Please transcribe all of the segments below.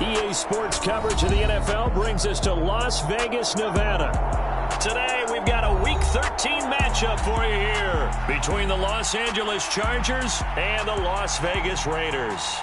EA Sports coverage of the NFL brings us to Las Vegas, Nevada. Today, we've got a Week 13 matchup for you here between the Los Angeles Chargers and the Las Vegas Raiders.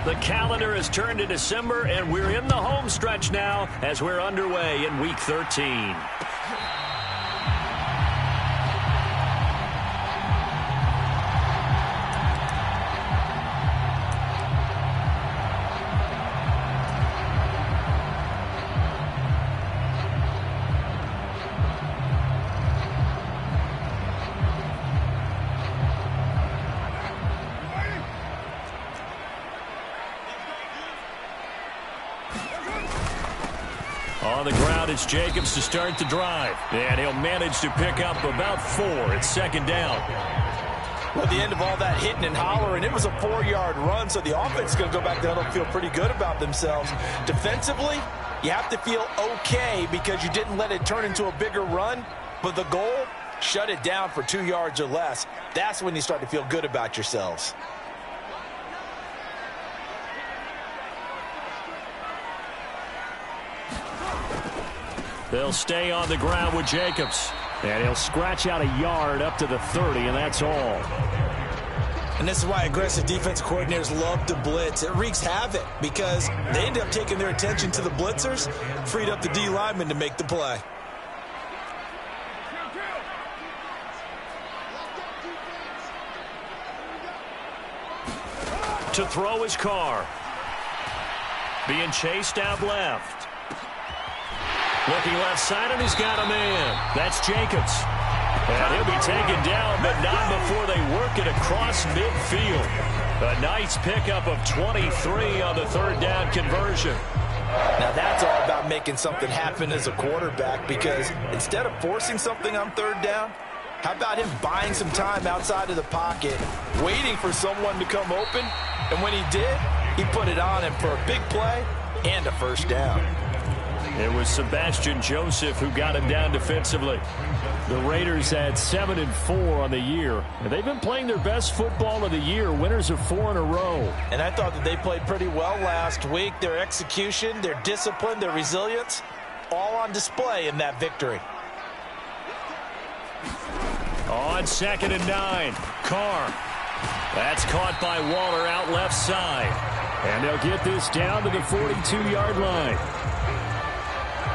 The calendar has turned to December, and we're in the home stretch now as we're underway in Week 13. On the ground, it's Jacobs to start the drive. And he'll manage to pick up about 4. It's second down. Well, at the end of all that hitting and hollering, it was a 4-yard run, so the offense is going to go back there and feel pretty good about themselves. Defensively, you have to feel okay because you didn't let it turn into a bigger run. But the goal, shut it down for 2 yards or less. That's when you start to feel good about yourselves. They'll stay on the ground with Jacobs. And he'll scratch out a yard up to the 30, and that's all. And this is why aggressive defense coordinators love to blitz. It wreaks havoc because they end up taking their attention to the blitzers, freed up the D lineman to make the play. To throw his Carr. Being chased out left. Looking left side, and he's got a man. That's Jacobs. And he'll be taken down, but not before they work it across midfield. A nice pickup of 23 on the third down conversion. Now that's all about making something happen as a quarterback, because instead of forcing something on third down, how about him buying some time outside of the pocket, waiting for someone to come open, and when he did, he put it on him for a big play and a first down. It was Sebastian Joseph who got him down defensively. The Raiders had 7-4 on the year. And they've been playing their best football of the year, winners of 4 in a row. And I thought that they played pretty well last week. Their execution, their discipline, their resilience, all on display in that victory. On 2nd and 9, Carr. That's caught by Waller out left side. And they'll get this down to the 42-yard line.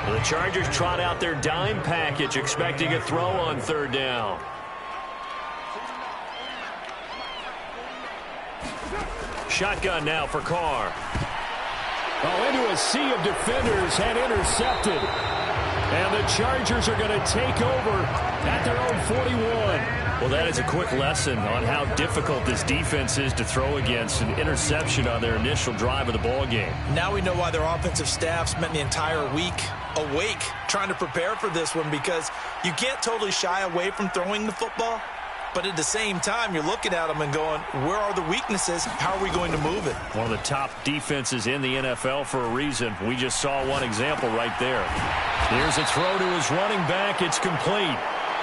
The Chargers trot out their dime package, expecting a throw on third down. Shotgun now for Carr. Oh, into a sea of defenders and intercepted. And the Chargers are going to take over at their own 41. Well, that is a quick lesson on how difficult this defense is to throw against. An interception on their initial drive of the ball game. Now we know why their offensive staff spent the entire week awake trying to prepare for this one, because you can't totally shy away from throwing the football. But at the same time, you're looking at them and going, where are the weaknesses? How are we going to move it? One of the top defenses in the NFL for a reason. We just saw one example right there. Here's a throw to his running back. It's complete.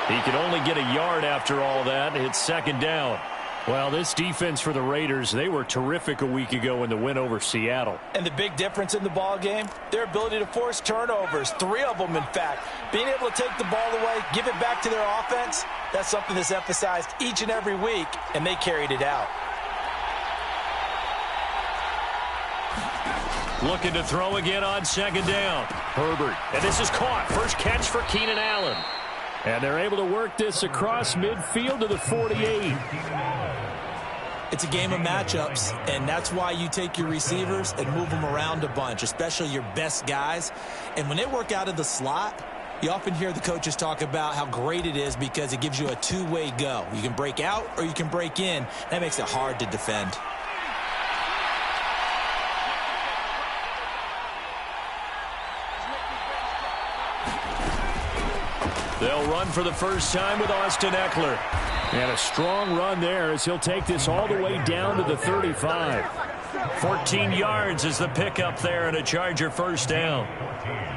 He could only get a yard after all that. It's second down. Well, this defense for the Raiders, they were terrific a week ago in the win over Seattle. And the big difference in the ball game, their ability to force turnovers, 3 of them in fact. Being able to take the ball away, give it back to their offense, that's something that's emphasized each and every week, and they carried it out. Looking to throw again on second down. Herbert, and this is caught. First catch for Keenan Allen. And they're able to work this across midfield to the 48. It's a game of matchups, and that's why you take your receivers and move them around a bunch, especially your best guys. And when they work out of the slot, You often hear the coaches talk about how great it is because it gives you a two-way go. You can break out or you can break in. That makes it hard to defend. They'll run for the first time with Austin Ekeler. And a strong run there as he'll take this all the way down to the 35. 14 yards is the pickup there and a Charger first down.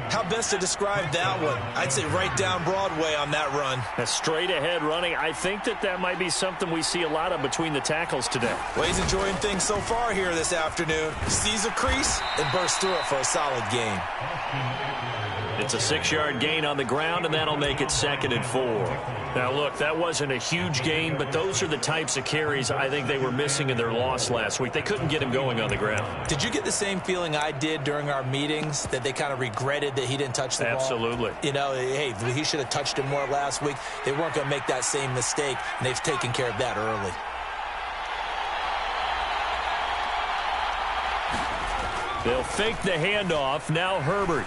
How best to describe that one? I'd say right down Broadway on that run. A straight ahead running. I think that might be something we see a lot of between the tackles today. Well, he's enjoying things so far here this afternoon. Sees a crease and bursts through it for a solid gain. It's a 6-yard gain on the ground, and that'll make it 2nd and 4. Now, look, that wasn't a huge gain, but those are the types of carries I think they were missing in their loss last week. They couldn't get him going on the ground. Did you get the same feeling I did during our meetings, that they kind of regretted that he didn't touch the ball? Absolutely. You know, hey, he should have touched it more last week. They weren't going to make that same mistake, and they've taken care of that early. They'll fake the handoff. Now Herbert.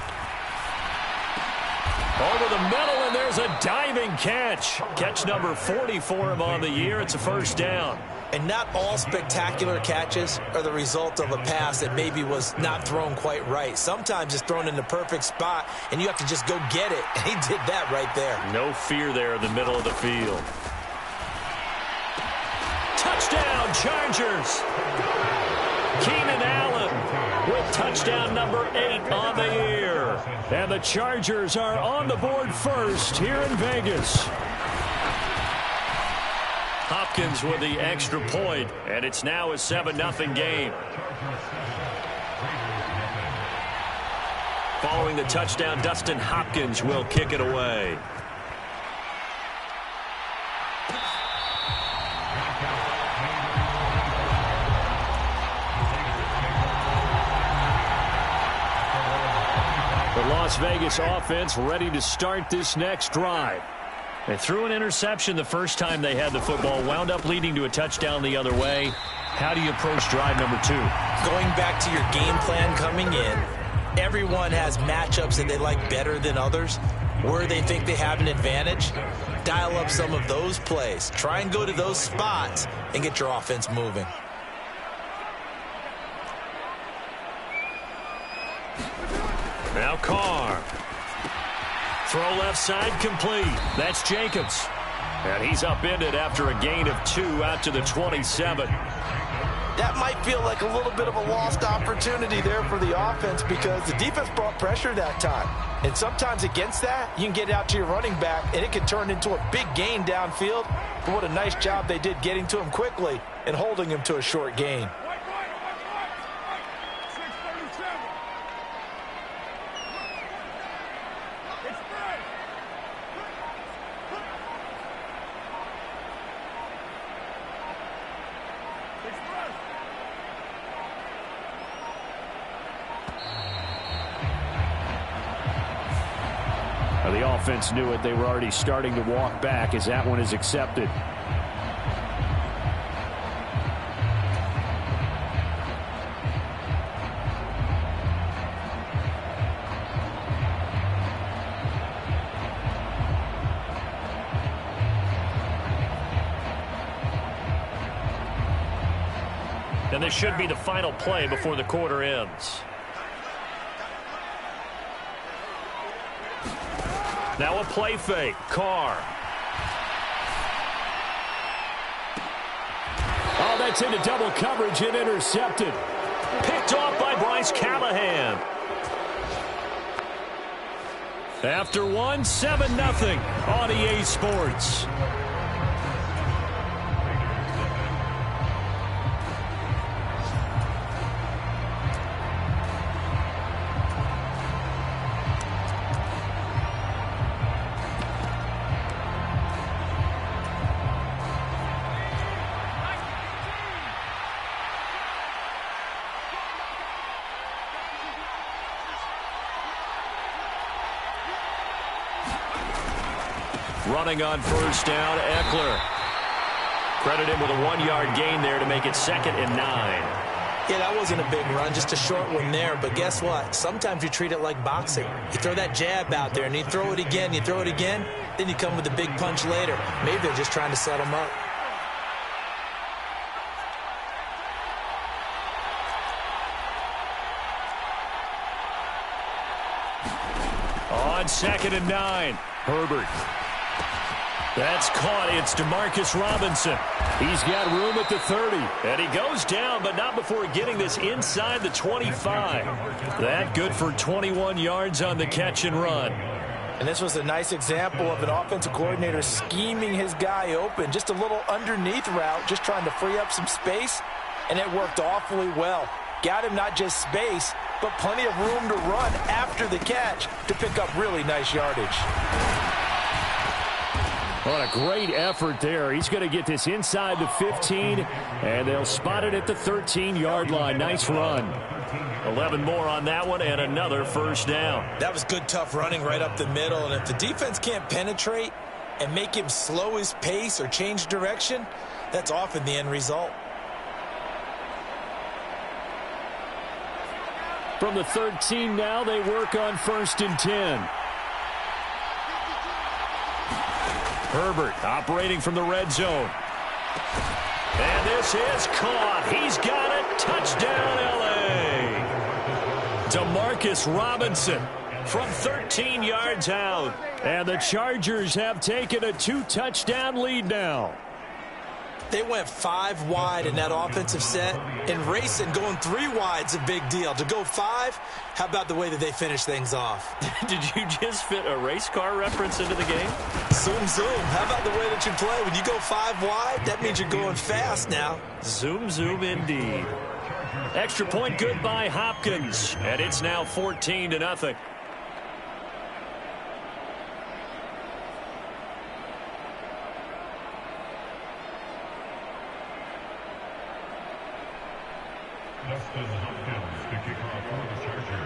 Over the middle, and there's a diving catch. Catch number 40 for him on the year. It's a first down. And not all spectacular catches are the result of a pass that maybe was not thrown quite right. Sometimes it's thrown in the perfect spot, and you have to just go get it. And he did that right there. No fear there in the middle of the field. Touchdown, Chargers. Keenan Allen with touchdown number 8 on the year. And the Chargers are on the board first here in Vegas. Hopkins with the extra point, and it's now a 7-0 game. Following the touchdown, Dustin Hopkins will kick it away. Las Vegas offense ready to start this next drive. They threw an interception the first time they had the football, wound up leading to a touchdown the other way. How do you approach drive number 2? Going back to your game plan coming in, everyone has matchups that they like better than others. Where they think they have an advantage, dial up some of those plays. Try and go to those spots and get your offense moving. Now Carr. Throw left side complete. That's Jacobs. And he's upended after a gain of 2 out to the 27. That might feel like a little bit of a lost opportunity there for the offense because the defense brought pressure that time. And sometimes against that, you can get out to your running back, and it can turn into a big gain downfield. But what a nice job they did getting to him quickly and holding him to a short gain. The offense knew it. They were already starting to walk back as that one is accepted. And this should be the final play before the quarter ends. Now a play fake. Carr. Oh, that's into double coverage and intercepted. Picked off by Bryce Callahan. After 7-0 on EA Sports. Running on first down, Ekeler. Credit him with a 1-yard gain there to make it 2nd and 9. Yeah, that wasn't a big run, just a short one there. But guess what? Sometimes you treat it like boxing. You throw that jab out there, and you throw it again, then you come with a big punch later. Maybe they're just trying to set him up. On 2nd and 9, Herbert. That's caught. It's Demarcus Robinson. He's got room at the 30. And he goes down, but not before getting this inside the 25. That good for 21 yards on the catch and run. And this was a nice example of an offensive coordinator scheming his guy open. Just a little underneath route, just trying to free up some space. And it worked awfully well. Got him not just space, but plenty of room to run after the catch to pick up really nice yardage. What a great effort there. He's going to get this inside the 15, and they'll spot it at the 13-yard line. Nice run. 11 more on that one, and another first down. That was good, tough running right up the middle, and if the defense can't penetrate and make him slow his pace or change direction, that's often the end result. From the 13 now, they work on 1st and 10. Herbert operating from the red zone. And this is caught. He's got it. Touchdown, L.A. Demarcus Robinson from 13 yards out. And the Chargers have taken a 2-touchdown lead now. They went 5 wide in that offensive set, and racing going 3 wide's a big deal. To go 5, how about the way that they finish things off? Did you just fit a race car reference into the game? Zoom, zoom. How about the way that you play? When you go 5 wide, that means you're going fast now. Zoom, zoom indeed. Extra point good by Hopkins, and it's now 14-0. Justin Hopkins to kick off for the Chargers.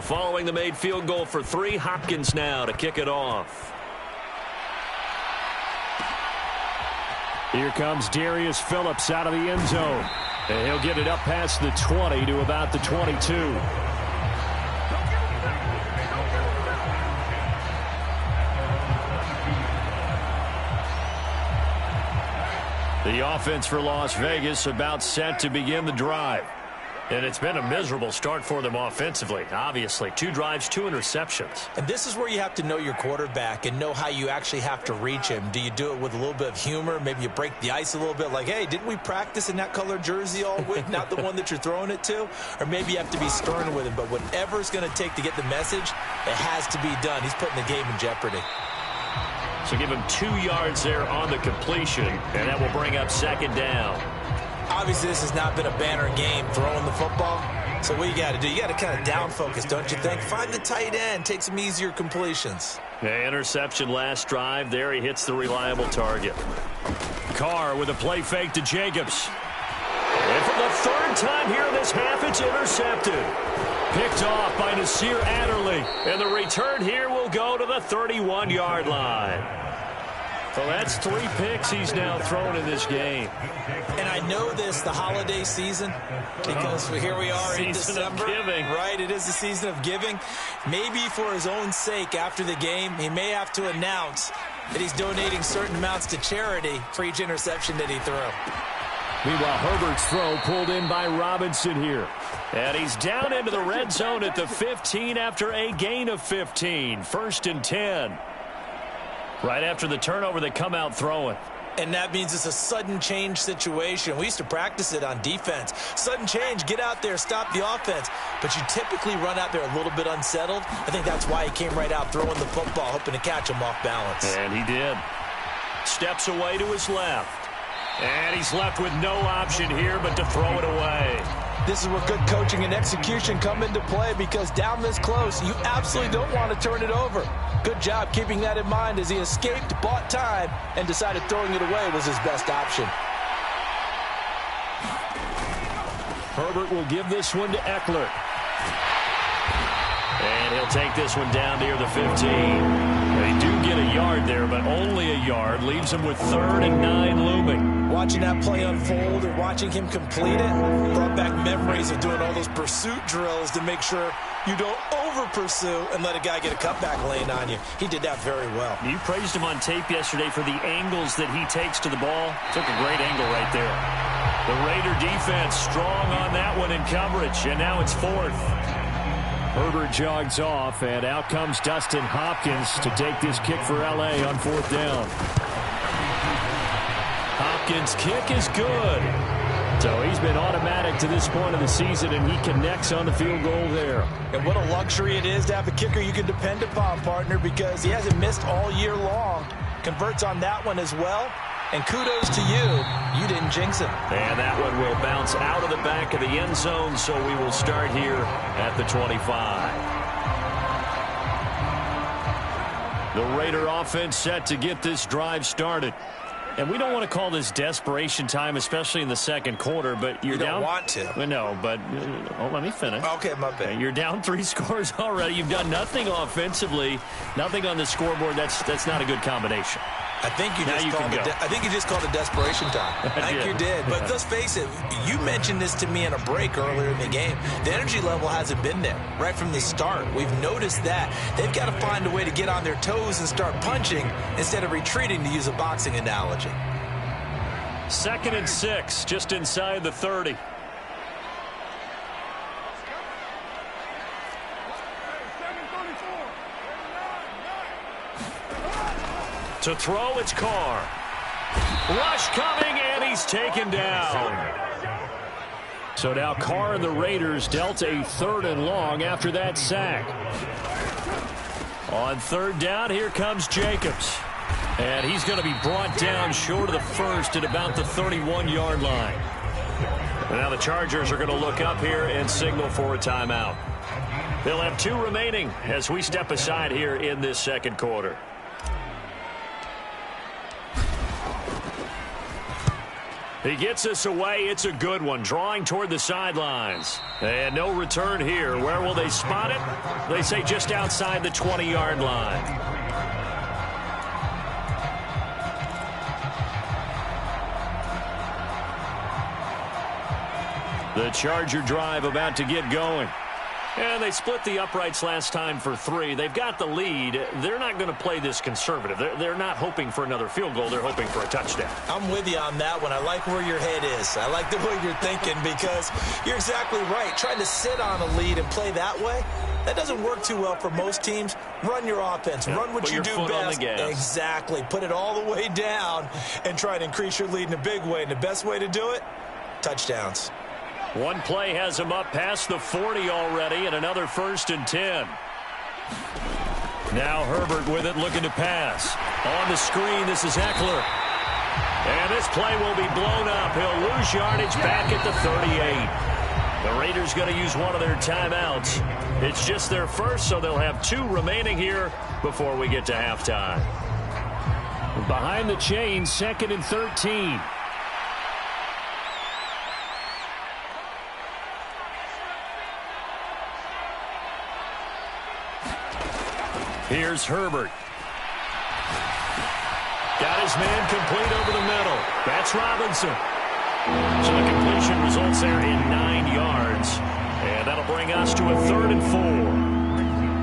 Following the made field goal for 3, Hopkins now to kick it off. Here comes Darius Phillips out of the end zone. And he'll get it up past the 20 to about the 22. The offense for Las Vegas about set to begin the drive. And it's been a miserable start for them offensively. Obviously, 2 drives, 2 interceptions. And this is where you have to know your quarterback and know how you actually have to reach him. Do you do it with a little bit of humor? Maybe you break the ice a little bit like, hey, didn't we practice in that color jersey all week? Not the one that you're throwing it to? Or maybe you have to be stern with him. But whatever it's going to take to get the message, it has to be done. He's putting the game in jeopardy. So give him 2 yards there on the completion, and that will bring up 2nd down. Obviously, this has not been a banner game throwing the football. So what you got to do, you got to kind of down focus, don't you think? Find the tight end, take some easier completions. Yeah, interception last drive. There he hits the reliable target. Carr with a play fake to Jacobs. And for the 3rd time here in this half, it's intercepted. Picked off by Nasir Adderley. And the return here will go to the 31-yard line. So that's 3 picks he's now thrown in this game. And I know this, the holiday season, because here we are in December. Season of giving. Right, it is the season of giving. Maybe for his own sake after the game, he may have to announce that he's donating certain amounts to charity for each interception that he threw. Meanwhile, Herbert's throw pulled in by Robinson here. And he's down into the red zone at the 15 after a gain of 15. 1st and 10. Right after the turnover, they come out throwing. And that means it's a sudden change situation. We used to practice it on defense. Sudden change, get out there, stop the offense. But you typically run out there a little bit unsettled. I think that's why he came right out throwing the football, hoping to catch him off balance. And he did. Steps away to his left. And he's left with no option here but to throw it away. This is where good coaching and execution come into play, because down this close, you absolutely don't want to turn it over. Good job keeping that in mind as he escaped, bought time, and decided throwing it away was his best option. Herbert will give this one to Eckler. And he'll take this one down near the 15. They do get a yard there, but only a yard, leaves him with 3rd and 9 looming. Watching that play unfold or watching him complete it brought back memories of doing all those pursuit drills to make sure you don't over-pursue and let a guy get a cutback lane on you. He did that very well. You praised him on tape yesterday for the angles that he takes to the ball. Took a great angle right there. The Raider defense strong on that one in coverage, and now it's 4th. Herbert jogs off, and out comes Dustin Hopkins to take this kick for L.A. on 4th down. Hopkins' kick is good. So he's been automatic to this point of the season, and he connects on the field goal there. And what a luxury it is to have a kicker you can depend upon, partner, because he hasn't missed all year long. Converts on that one as well. And kudos to you. You didn't jinx it. And that one will bounce out of the back of the end zone, so we will start here at the 25. The Raider offense set to get this drive started. And we don't want to call this desperation time, especially in the second quarter, but you're down. You don't want to. No, but let me finish. Okay, my bad. You're down 3 scores already. You've done nothing offensively, nothing on the scoreboard. That's not a good combination. I think you just called it desperation time. I think you did. But let's face it, you mentioned this to me in a break earlier in the game. The energy level hasn't been there right from the start. We've noticed that. They've got to find a way to get on their toes and start punching instead of retreating, to use a boxing analogy. 2nd and 6, just inside the 30. To throw, it's Carr. Rush coming, and he's taken down. So now Carr and the Raiders dealt a 3rd and long after that sack. On 3rd down, here comes Jacobs. And he's going to be brought down short of the 1st at about the 31-yard line. And now the Chargers are going to look up here and signal for a timeout. They'll have 2 remaining as we step aside here in this second quarter. He gets us away. It's a good one. Drawing toward the sidelines. And no return here. Where will they spot it? They say just outside the 20-yard line. The Charger drive about to get going. And they split the uprights last time for 3. They've got the lead. They're not going to play this conservative. They're not hoping for another field goal. They're hoping for a touchdown. I'm with you on that one. I like where your head is. I like the way you're thinking, because you're exactly right. Trying to sit on a lead and play that way, that doesn't work too well for most teams. Run your offense. Yeah, run what you do best. Exactly. Put it all the way down and try to increase your lead in a big way. And the best way to do it, touchdowns. One play has him up past the 40 already, and another 1st and 10. Now Herbert with it, looking to pass. On the screen, this is Eckler. And this play will be blown up. He'll lose yardage back at the 38. The Raiders going to use one of their timeouts. It's just their first, so they'll have 2 remaining here before we get to halftime. Behind the chains, 2nd and 13. Here's Herbert. Got his man complete over the middle. That's Robinson. So the completion results there in 9 yards. And that'll bring us to a 3rd and 4.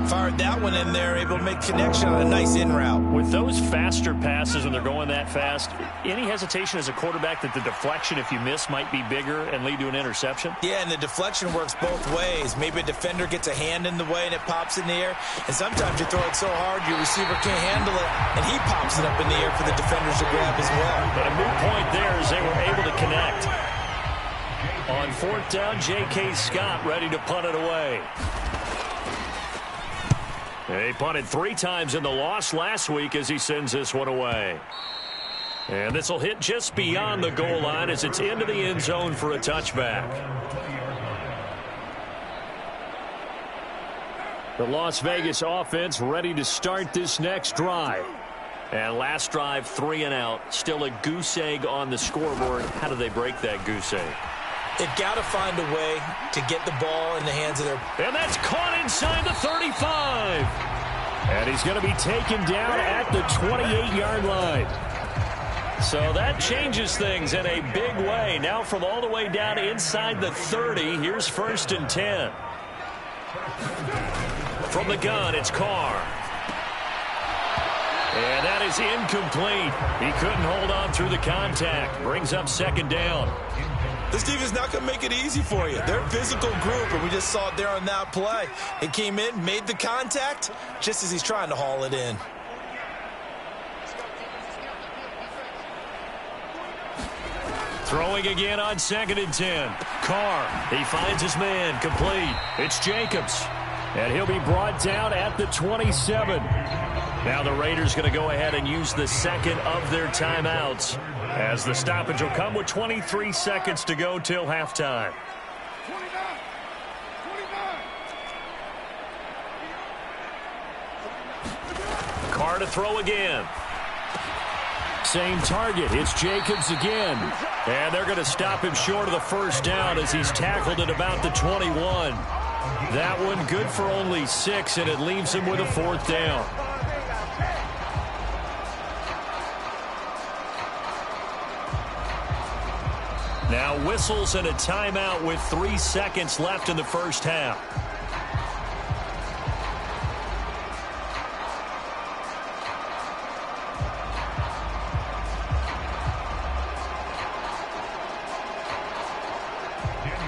Fired that one in there, able to make connection on a nice in route. With those faster passes, and they're going that fast, any hesitation as a quarterback that the deflection, if you miss, might be bigger and lead to an interception? Yeah, and the deflection works both ways. Maybe a defender gets a hand in the way and it pops in the air. And sometimes you throw it so hard your receiver can't handle it, and he pops it up in the air for the defenders to grab as well. But a moot point there as they were able to connect. On 4th down, J.K. Scott ready to punt it away. He punted 3 times in the loss last week as he sends this one away. And this will hit just beyond the goal line as it's into the end zone for a touchback. The Las Vegas offense ready to start this next drive. And last drive, 3 and out. Still a goose egg on the scoreboard. How do they break that goose egg? They've got to find a way to get the ball in the hands of their... And that's caught inside the 35. And he's going to be taken down at the 28-yard line. So that changes things in a big way. Now from all the way down inside the 30, here's 1st and 10. From the gun, it's Carr. And that is incomplete. He couldn't hold on through the contact. Brings up 2nd down. This defense is not going to make it easy for you. They're a physical group, and we just saw it there on that play. It came in, made the contact, just as he's trying to haul it in. Throwing again on 2nd and 10. Carr, he finds his man, complete. It's Jacobs. And he'll be brought down at the 27. Now the Raiders going to go ahead and use the second of their timeouts, as the stoppage will come with 23 seconds to go till halftime. Carr to throw again. Same target. It's Jacobs again. And they're going to stop him short of the 1st down as he's tackled at about the 21. That one good for only 6, and it leaves him with a 4th down. Now whistles and a timeout with 3 seconds left in the 1st half.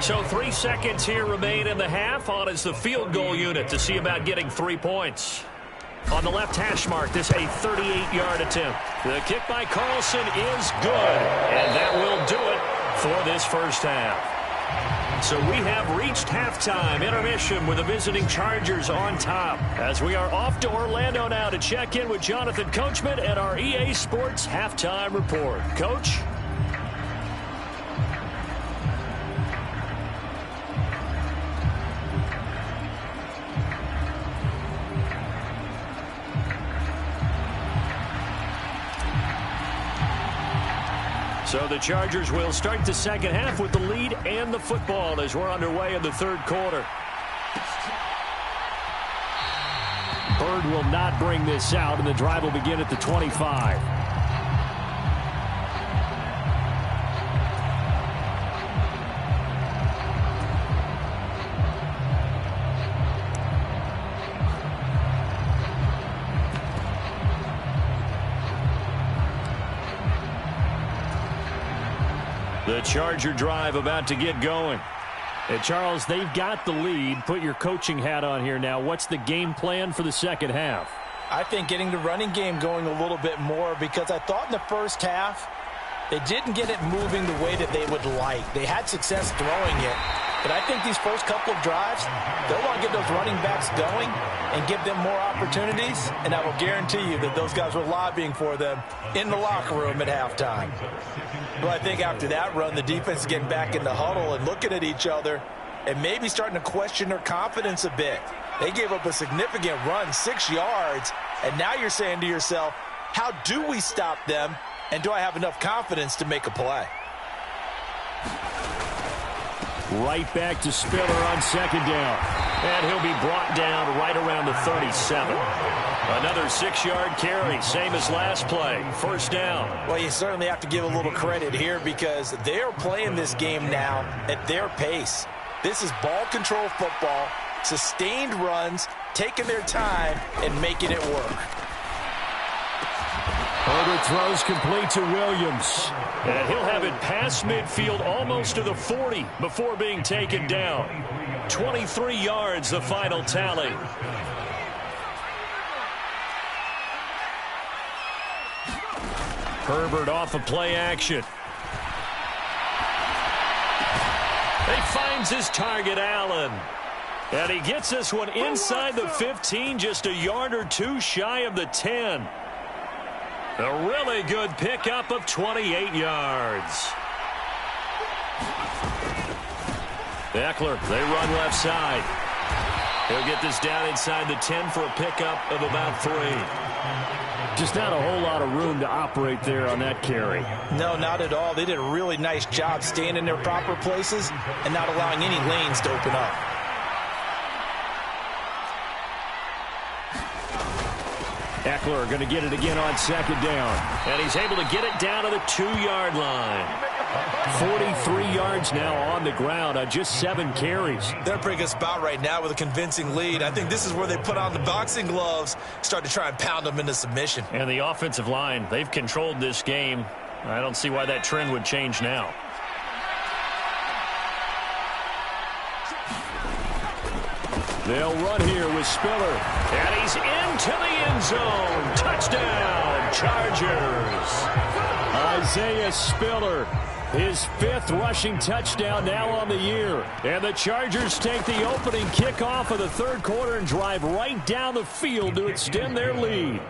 So 3 seconds here remain in the half. On is the field goal unit to see about getting 3 points. On the left hash mark, this a 38-yard attempt. The kick by Carlson is good, and that will do it for this 1st half. So we have reached halftime intermission with the visiting Chargers on top, as we are off to Orlando now to check in with Jonathan Coachman and our EA Sports halftime report. Coach? So the Chargers will start the 2nd half with the lead and the football as we're underway in the 3rd quarter. Bird will not bring this out, and the drive will begin at the 25. The Charger drive about to get going. And Charles, they've got the lead. Put your coaching hat on here now. What's the game plan for the 2nd half? I think getting the running game going a little bit more, because I thought in the 1st half they didn't get it moving the way that they would like. They had success throwing it, but I think these first couple of drives, they'll want to get those running backs going and give them more opportunities, and I will guarantee you that those guys were lobbying for them in the locker room at halftime. Well, I think after that run, the defense is getting back in the huddle and looking at each other and maybe starting to question their confidence a bit. They gave up a significant run, 6 yards, and now you're saying to yourself, how do we stop them, and do I have enough confidence to make a play? Right back to Spiller on 2nd down. And he'll be brought down right around the 37. Another 6-yard carry, same as last play. 1st down. Well, you certainly have to give a little credit here, because they're playing this game now at their pace. This is ball control football, sustained runs, taking their time, and making it work. Herbert throws complete to Williams. And he'll have it past midfield almost to the 40 before being taken down. 23 yards, the final tally. Herbert off of play action. He finds his target, Allen. And he gets this one inside the 15, just a yard or two shy of the 10. A really good pickup of 28 yards. Eckler, they run left side. He'll get this down inside the 10 for a pickup of about 3. Just not a whole lot of room to operate there on that carry. No, not at all. They did a really nice job staying in their proper places and not allowing any lanes to open up. Eckler going to get it again on second down. And he's able to get it down to the 2-yard line. 43 yards now on the ground on just 7 carries. They're a pretty good spot right now with a convincing lead. I think this is where they put on the boxing gloves, start to try and pound them into submission. And the offensive line, they've controlled this game. I don't see why that trend would change now. They'll run here with Spiller. And he's into the end zone. Touchdown, Chargers. Isaiah Spiller, his 5th rushing touchdown now on the year. And the Chargers take the opening kickoff of the 3rd quarter and drive right down the field to extend their lead.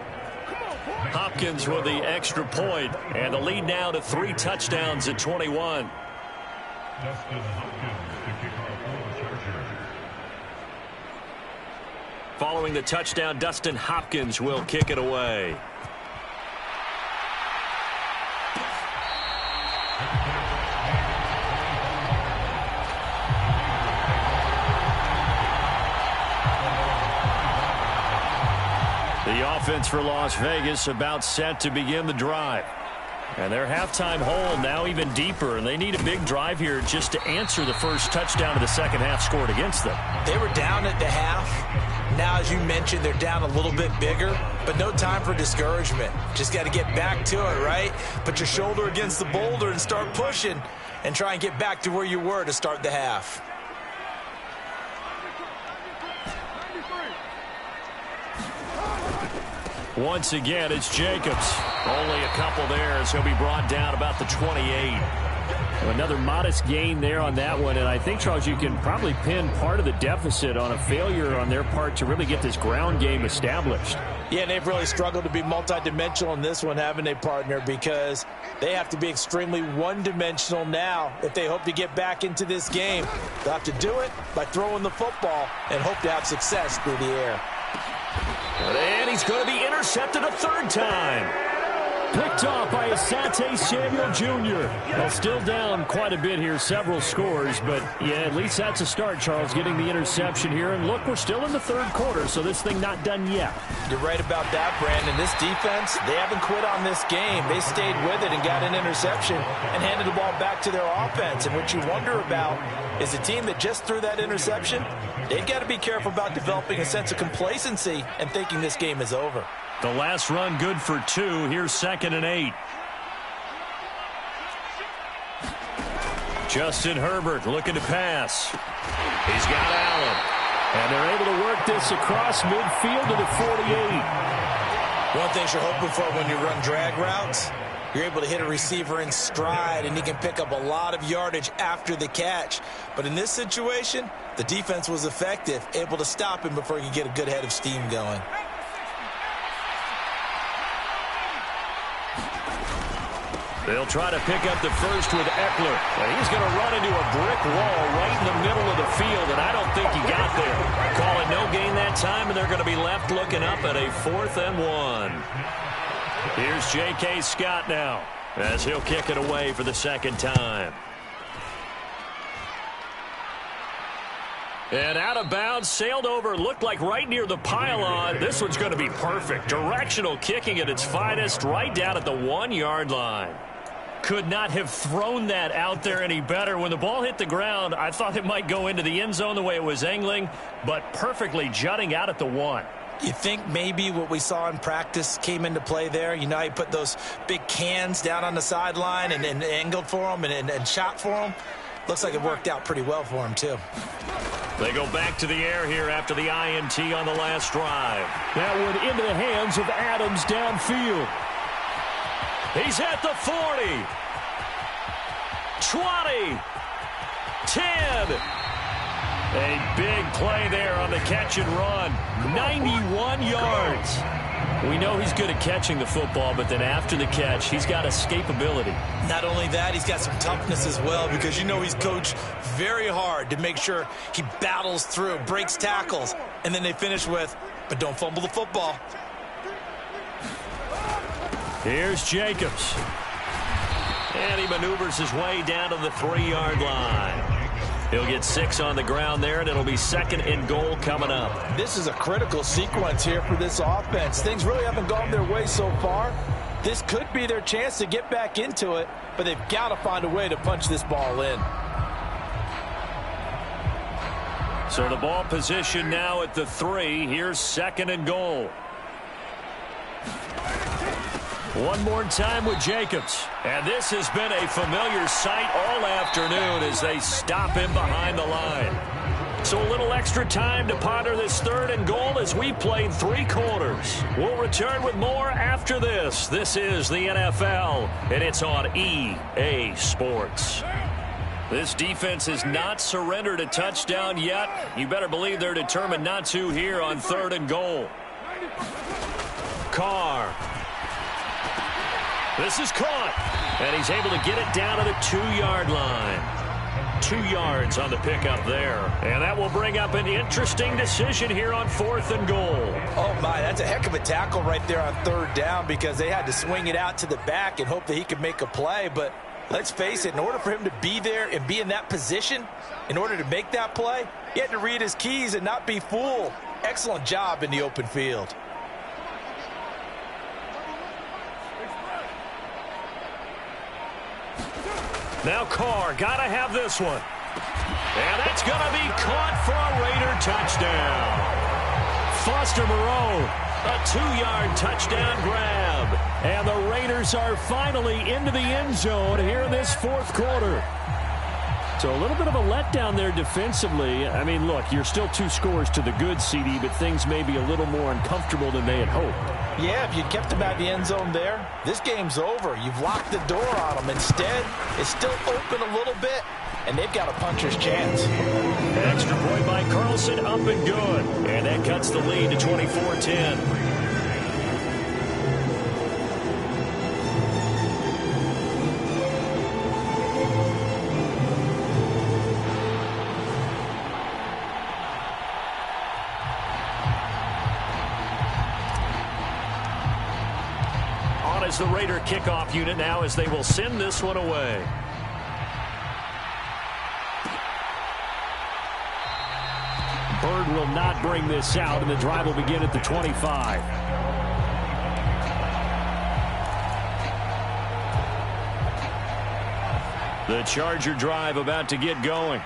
Hopkins with the extra point, and the lead now to 3 touchdowns at 21. Dustin Hopkins to kick off for the Chargers. Following the touchdown, Dustin Hopkins will kick it away. The offense for Las Vegas about set to begin the drive. And their halftime hole now even deeper, and they need a big drive here just to answer the first touchdown of the second half scored against them. They were down at the half. Now, as you mentioned, they're down a little bit bigger, but no time for discouragement. Just got to get back to it, right? Put your shoulder against the boulder and start pushing and try and get back to where you were to start the half. Once again, it's Jacobs. Only a couple there as he'll be brought down about the 28. Another modest gain there on that one, and I think, Charles, you can probably pin part of the deficit on a failure on their part to really get this ground game established. Yeah, and they've really struggled to be multidimensional in this one, haven't they, partner? Because they have to be extremely one-dimensional now if they hope to get back into this game. They'll have to do it by throwing the football and hope to have success through the air. And he's going to be intercepted a 3rd time. Picked off by Asante Samuel Jr. Well, still down quite a bit here, several scores, but yeah, at least that's a start, Charles, getting the interception here. And look, we're still in the 3rd quarter, so this thing not done yet. You're right about that, Brandon. This defense, they haven't quit on this game. They stayed with it and got an interception and handed the ball back to their offense. And what you wonder about is a team that just threw that interception, they've got to be careful about developing a sense of complacency and thinking this game is over. The last run good for 2. Here's 2nd and 8. Justin Herbert looking to pass. He's got Allen. And they're able to work this across midfield to the 48. One thing you're hoping for when you run drag routes, you're able to hit a receiver in stride, and he can pick up a lot of yardage after the catch. But in this situation, the defense was effective, able to stop him before he could get a good head of steam going. They'll try to pick up the first with Eckler. And he's going to run into a brick wall right in the middle of the field, and I don't think he got there. Call it no gain that time, and they're going to be left looking up at a 4th and 1. Here's J.K. Scott now as he'll kick it away for the 2nd time. And out of bounds, sailed over, looked like right near the pylon. This one's going to be perfect. Directional kicking at its finest, right down at the 1-yard line. Could not have thrown that out there any better. When the ball hit the ground, I thought it might go into the end zone the way it was angling, but perfectly jutting out at the 1. You think maybe what we saw in practice came into play there? You know, he put those big cans down on the sideline and angled for them and shot for them. Looks like it worked out pretty well for him, too. They go back to the air here after the INT on the last drive. That one into the hands of Adams downfield. He's at the 40. 20. 10. A big play there on the catch and run. 91 yards. We know he's good at catching the football, but then after the catch, he's got escapability. Not only that, he's got some toughness as well, because you know he's coached very hard to make sure he battles through, breaks tackles, and then they finish with, but don't fumble the football. Here's Jacobs. And he maneuvers his way down to the 3-yard line. He'll get 6 on the ground there, and it'll be 2nd and goal coming up. This is a critical sequence here for this offense. Things really haven't gone their way so far. This could be their chance to get back into it, but they've got to find a way to punch this ball in. So the ball position now at the 3. Here's 2nd and goal. One more time with Jacobs. And this has been a familiar sight all afternoon as they stop him behind the line. So a little extra time to ponder this 3rd and goal as we played 3 quarters. We'll return with more after this. This is the NFL, and it's on EA Sports. This defense has not surrendered a touchdown yet. You better believe they're determined not to here on 3rd and goal. Carr. This is caught, and he's able to get it down to the 2-yard line. 2 yards on the pickup there. And that will bring up an interesting decision here on 4th and goal. Oh, my, that's a heck of a tackle right there on 3rd down because they had to swing it out to the back and hope that he could make a play. But let's face it, in order for him to be there and be in that position, in order to make that play, he had to read his keys and not be fooled. Excellent job in the open field. Now Carr, gotta have this one. And that's gonna be caught for a Raider touchdown. Foster Moreau, a 2-yard touchdown grab. And the Raiders are finally into the end zone here in this 4th quarter. So a little bit of a letdown there defensively. I mean, look, you're still 2 scores to the good, CD, but things may be a little more uncomfortable than they had hoped. Yeah, if you kept them out of the end zone there, this game's over. You've locked the door on them. Instead, it's still open a little bit, and they've got a puncher's chance. Extra point by Carlson, up and good. And that cuts the lead to 24-10. Is the Raider kickoff unit now as they will send this one away. Bird will not bring this out, and the drive will begin at the 25. The Charger drive about to get going.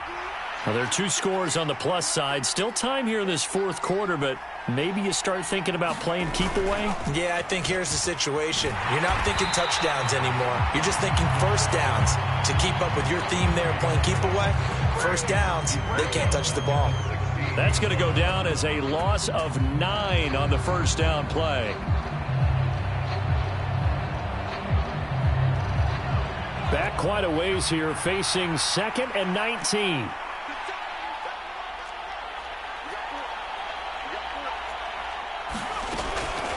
Well, there are 2 scores on the plus side. Still time here in this 4th quarter, but maybe you start thinking about playing keep away? Yeah, I think here's the situation. You're not thinking touchdowns anymore. You're just thinking first downs. To keep up with your theme there, playing keep away, first downs, they can't touch the ball. That's going to go down as a loss of 9 on the first down play. Back quite a ways here, facing 2nd and 19.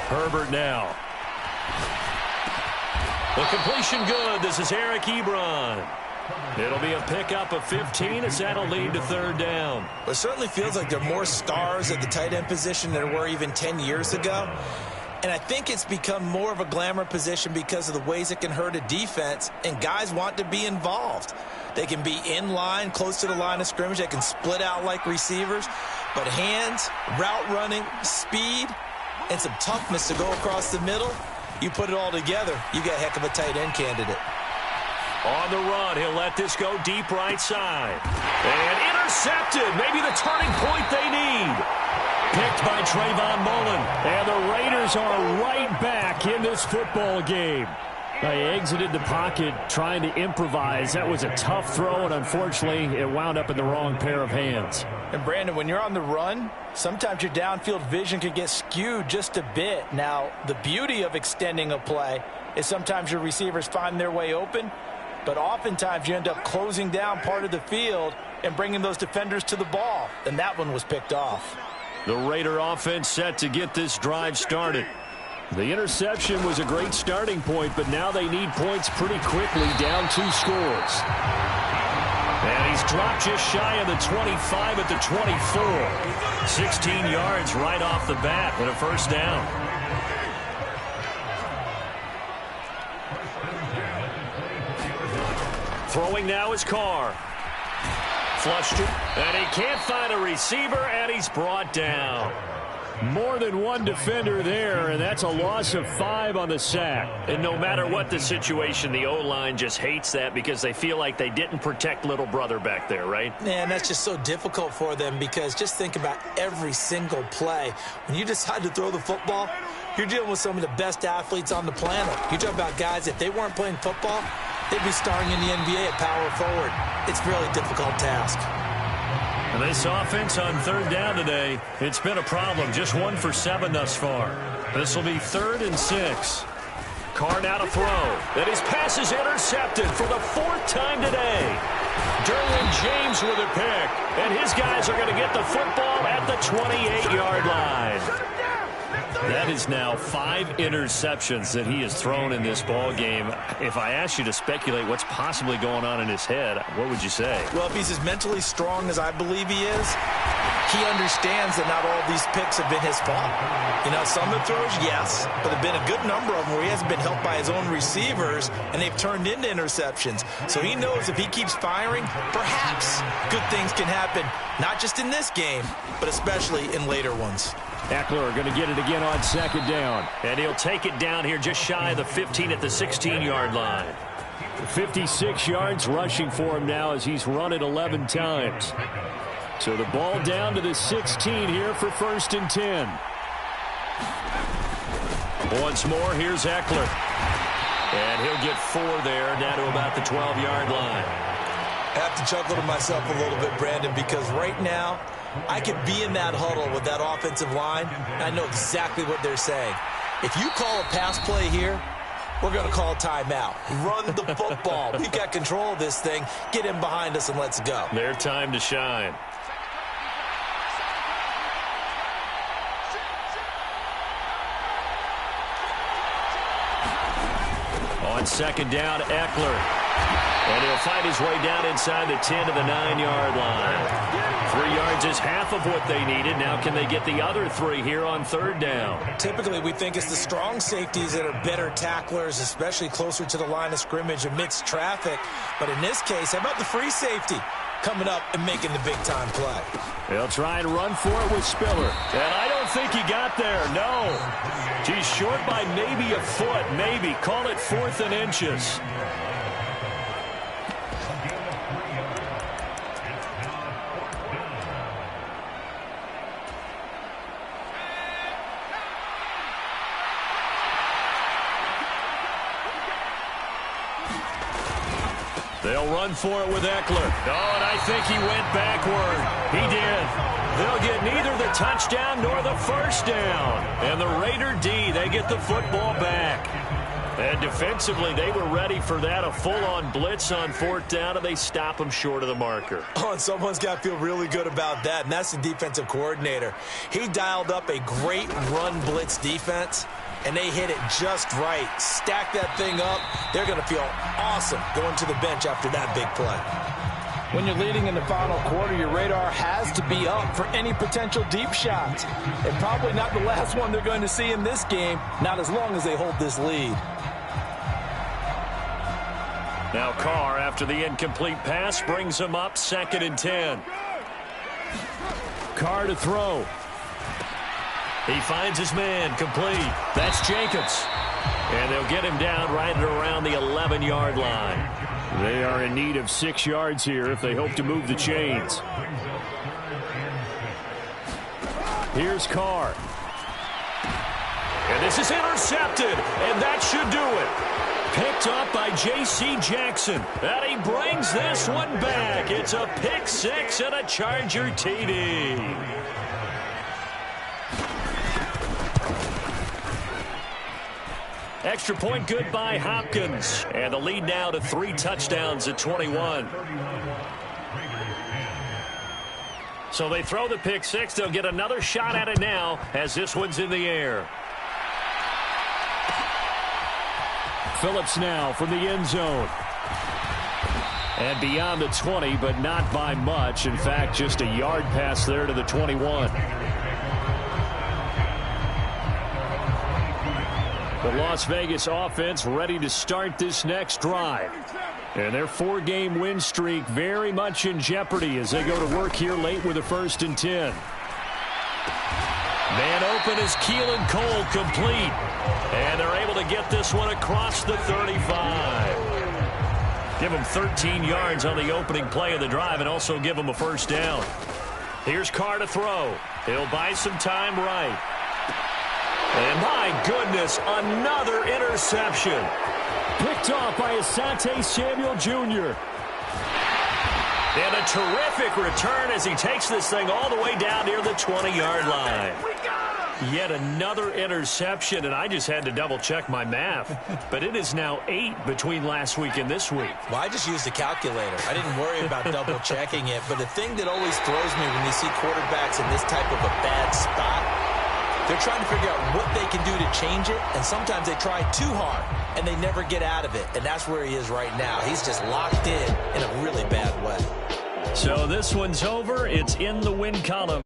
Herbert now. The completion good. This is Eric Ebron. It'll be a pickup of 15 as that'll lead to 3rd down. It certainly feels like there are more stars at the tight end position than there were even 10 years ago. And I think it's become more of a glamour position because of the ways it can hurt a defense, and guys want to be involved. They can be in line, close to the line of scrimmage. They can split out like receivers. But hands, route running, speed, and some toughness to go across the middle, you put it all together, you got a heck of a tight end candidate. On the run, he'll let this go deep right side. And intercepted. Maybe the turning point they need. Picked by Trayvon Mullen. And the Raiders are right back in this football game. They exited the pocket trying to improvise. That was a tough throw, and unfortunately, it wound up in the wrong pair of hands. And, Brandon, when you're on the run, sometimes your downfield vision can get skewed just a bit. Now, the beauty of extending a play is sometimes your receivers find their way open, but oftentimes you end up closing down part of the field and bringing those defenders to the ball, and that one was picked off. The Raider offense set to get this drive started. The interception was a great starting point, but now they need points pretty quickly, down 2 scores. And he's dropped just shy of the 25 at the 24. 16 yards right off the bat and a first down. Throwing now is Carr. Flushed it, and he can't find a receiver, and he's brought down. More than one defender there, and that's a loss of 5 on the sack. And no matter what the situation, the O-line just hates that because they feel like they didn't protect little brother back there, right? Man, that's just so difficult for them because just think about every single play. When you decide to throw the football, you're dealing with some of the best athletes on the planet. You talk about guys, if they weren't playing football, they'd be starring in the NBA at power forward. It's a really difficult task. And this offense on third down today, it's been a problem. Just 1 for 7 thus far. This will be 3rd and 6. Carr now to throw. And his pass is intercepted for the 4th time today. Derwin James with a pick. And his guys are going to get the football at the 28-yard line. That is now 5 interceptions that he has thrown in this ball game. If I asked you to speculate what's possibly going on in his head, what would you say? Well, if he's as mentally strong as I believe he is, he understands that not all of these picks have been his fault. You know, some of the throws, yes, but there have been a good number of them where he hasn't been helped by his own receivers, and they've turned into interceptions. So he knows if he keeps firing, perhaps good things can happen, not just in this game, but especially in later ones. Eckler going to get it again on 2nd down. And he'll take it down here just shy of the 15 at the 16-yard line. 56 yards rushing for him now as he's run it 11 times. So the ball down to the 16 here for 1st and 10. Once more, here's Eckler. And he'll get 4 there, down to about the 12-yard line. I have to chuckle to myself a little bit, Brandon, because right now, I could be in that huddle with that offensive line, and I know exactly what they're saying. If you call a pass play here, we're going to call a timeout. Run the football. We've got control of this thing. Get in behind us and let's go. Their time to shine. On 2nd down, Eckler. And he'll fight his way down inside the 10 to the 9-yard line. 3 yards is half of what they needed. Now can they get the other 3 here on 3rd down? Typically, we think it's the strong safeties that are better tacklers, especially closer to the line of scrimmage amidst traffic. But in this case, how about the free safety coming up and making the big-time play? They'll try and run for it with Spiller. And I don't think he got there, no. He's short by maybe a foot, maybe. Call it 4th and inches. They'll run for it with Eckler. Oh, and I think he went backward. He did. They'll get neither the touchdown nor the 1st down. And the Raider D, they get the football back. And defensively, they were ready for that, a full-on blitz on 4th down, and they stop them short of the marker. Oh, and someone's got to feel really good about that, and that's the defensive coordinator. He dialed up a great run blitz defense, and they hit it just right. Stack that thing up. They're going to feel awesome going to the bench after that big play. When you're leading in the final quarter, your radar has to be up for any potential deep shots. And probably not the last one they're going to see in this game, not as long as they hold this lead. Now Carr, after the incomplete pass, brings him up 2nd and 10. Carr to throw. He finds his man, complete. That's Jacobs. And they'll get him down right at around the 11-yard line. They are in need of 6 yards here if they hope to move the chains. Here's Carr. And this is intercepted, and that should do it. Picked up by J.C. Jackson. And he brings this one back. It's a pick 6 and a Charger TD. Extra point good by Hopkins. And the lead now to 3 touchdowns at 21. So they throw the pick 6. They'll get another shot at it now as this one's in the air. Phillips now from the end zone. And beyond the 20, but not by much. In fact, just a yard pass there to the 21. The Las Vegas offense ready to start this next drive. And their 4-game win streak very much in jeopardy as they go to work here late with a 1st and 10. Man open is Keelan Cole complete. And they're able to get this one across the 35. Give him 13 yards on the opening play of the drive and also give him a 1st down. Here's Carr to throw. He'll buy some time right. And my goodness, another interception. Picked off by Asante Samuel Jr. And a terrific return as he takes this thing all the way down near the 20-yard line. Yet another interception, and I just had to double-check my math. But it is now 8 between last week and this week. Well, I just used a calculator. I didn't worry about double-checking it. But the thing that always throws me when you see quarterbacks in this type of a bad spot, they're trying to figure out what they can do to change it, and sometimes they try too hard, and they never get out of it. And that's where he is right now. He's just locked in a really bad way. So this one's over. It's in the win column.